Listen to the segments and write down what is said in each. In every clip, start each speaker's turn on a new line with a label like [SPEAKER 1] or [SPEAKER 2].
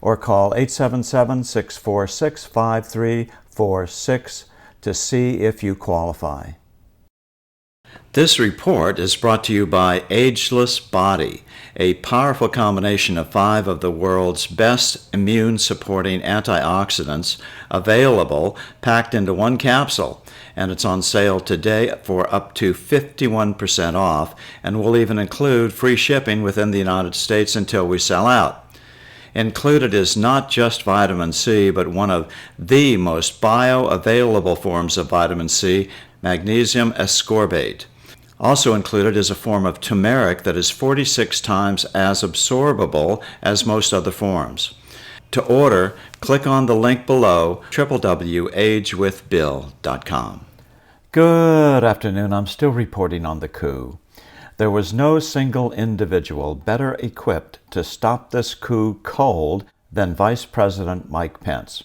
[SPEAKER 1] or call 877-646-5346 to see if you qualify. This report is brought to you by Ageless Body, a powerful combination of 5 of the world's best immune-supporting antioxidants available packed into one capsule, and it's on sale today for up to 51% off, and will even include free shipping within the United States until we sell out. Included is not just vitamin C, but one of the most bioavailable forms of vitamin C, magnesium ascorbate. Also included is a form of turmeric that is 46 times as absorbable as most other forms. To order, click on the link below, www.agewithbill.com. Good afternoon. I'm still reporting on the coup. There was no single individual better equipped to stop this coup cold than Vice President Mike Pence.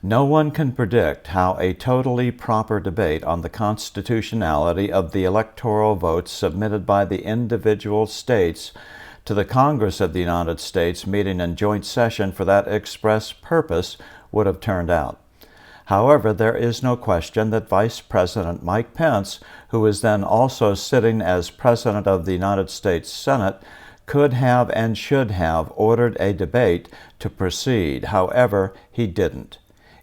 [SPEAKER 1] No one can predict how a totally proper debate on the constitutionality of the electoral votes submitted by the individual states to the Congress of the United States meeting in joint session for that express purpose would have turned out. However, there is no question that Vice President Mike Pence, who is then also sitting as President of the United States Senate, could have and should have ordered a debate to proceed. However, he didn't.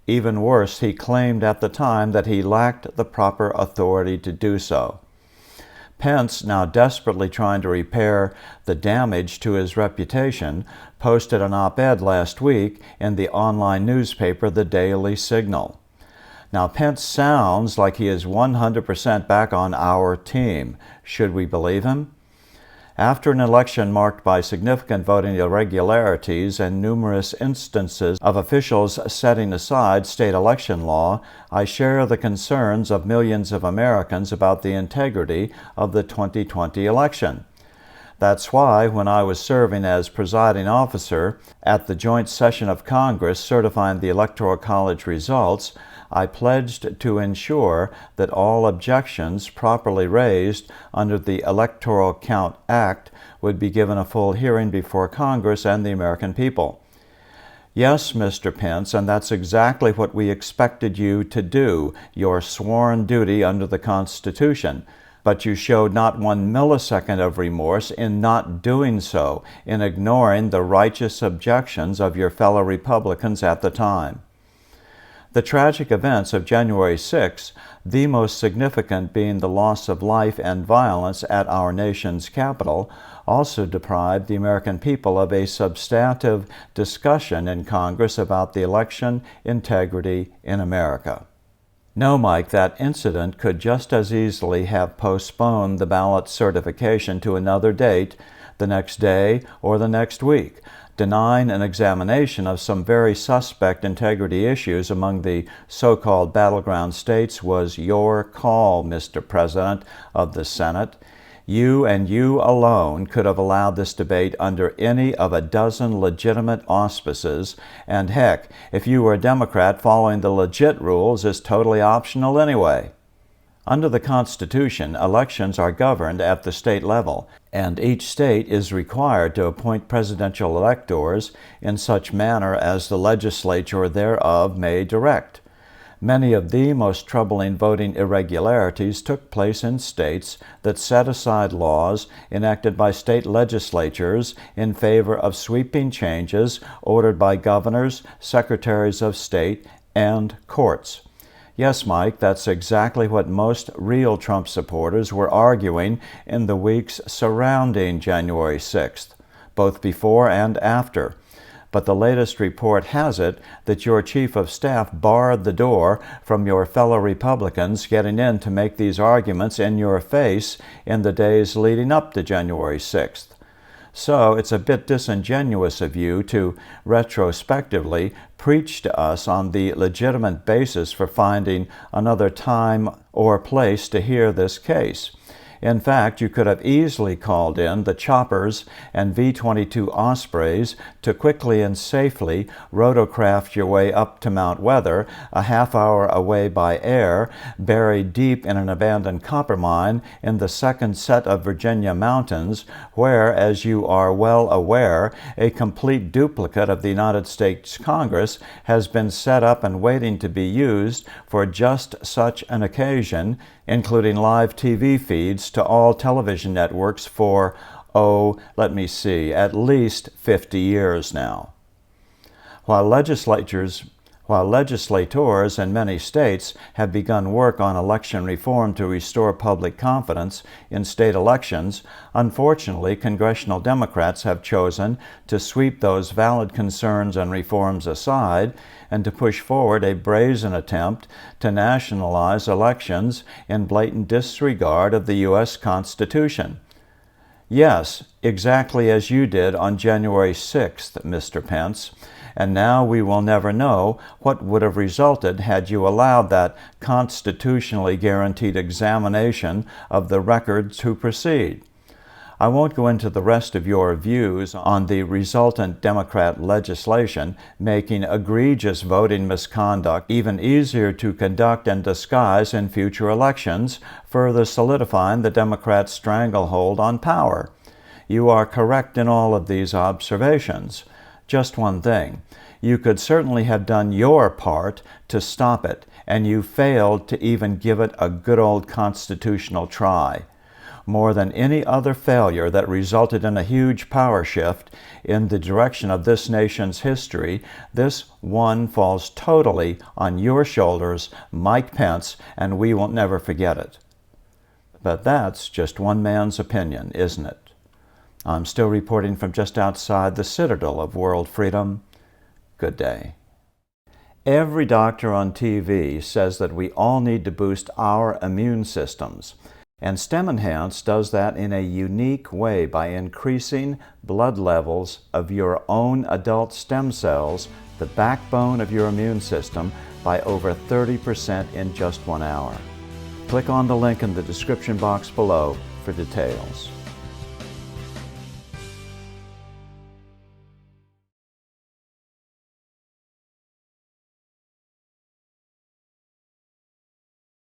[SPEAKER 1] Even worse, he claimed at the time that he lacked the proper authority to do so. Pence, now desperately trying to repair the damage to his reputation, posted an op-ed last week in the online newspaper The Daily Signal. Now, Pence sounds like he is 100% back on our team. Should we believe him? After an election marked by significant voting irregularities and numerous instances of officials setting aside state election law, I share the concerns of millions of Americans about the integrity of the 2020 election. That's why, when I was serving as presiding officer at the joint session of Congress certifying the Electoral College results, I pledged to ensure that all objections properly raised under the Electoral Count Act would be given a full hearing before Congress and the American people. Yes, Mr. Pence, and that's exactly what we expected you to do, your sworn duty under the Constitution. But you showed not 1 millisecond of remorse in not doing so, in ignoring the righteous objections of your fellow Republicans at the time. The tragic events of January 6, the most significant being the loss of life and violence at our nation's capital, also deprived the American people of a substantive discussion in Congress about the election integrity in America. No, Mike, that incident could just as easily have postponed the ballot certification to another date, the next day, or the next week. Denying an examination of some very suspect integrity issues among the so-called battleground states was your call, Mr. President of the Senate. You and you alone could have allowed this debate under any of a dozen legitimate auspices, and heck, if you were a Democrat, following the legit rules is totally optional anyway. Under the Constitution, elections are governed at the state level, and each state is required to appoint presidential electors in such manner as the legislature thereof may direct. Many of the most troubling voting irregularities took place in states that set aside laws enacted by state legislatures in favor of sweeping changes ordered by governors, secretaries of state, and courts. Yes, Mike, that's exactly what most real Trump supporters were arguing in the weeks surrounding January 6th, both before and after. But the latest report has it that your chief of staff barred the door from your fellow Republicans getting in to make these arguments in your face in the days leading up to January 6th. So it's a bit disingenuous of you to retrospectively preach to us on the legitimate basis for finding another time or place to hear this case. In fact, you could have easily called in the choppers and V-22 Ospreys to quickly and safely rotocraft your way up to Mount Weather, a half-hour away by air, buried deep in an abandoned copper mine in the second set of Virginia mountains, where, as you are well aware, a complete duplicate of the United States Congress has been set up and waiting to be used for just such an occasion, including live TV feeds to all television networks for, let me see, at least 50 years now. While legislators in many states have begun work on election reform to restore public confidence in state elections, unfortunately, congressional Democrats have chosen to sweep those valid concerns and reforms aside and to push forward a brazen attempt to nationalize elections in blatant disregard of the U.S. Constitution. Yes, exactly as you did on January 6th, Mr. Pence. And now we will never know what would have resulted had you allowed that constitutionally guaranteed examination of the record to proceed. I won't go into the rest of your views on the resultant Democrat legislation making egregious voting misconduct even easier to conduct and disguise in future elections, further solidifying the Democrats' stranglehold on power. You are correct in all of these observations. Just one thing. You could certainly have done your part to stop it, and you failed to even give it a good old constitutional try. More than any other failure that resulted in a huge power shift in the direction of this nation's history, this one falls totally on your shoulders, Mike Pence, and we will never forget it. But that's just one man's opinion, isn't it? I'm still reporting from just outside the citadel of world freedom. Good day. Every doctor on TV says that we all need to boost our immune systems, and STEM Enhance does that in a unique way by increasing blood levels of your own adult stem cells, the backbone of your immune system, by over 30% in just 1 hour. Click on the link in the description box below for details.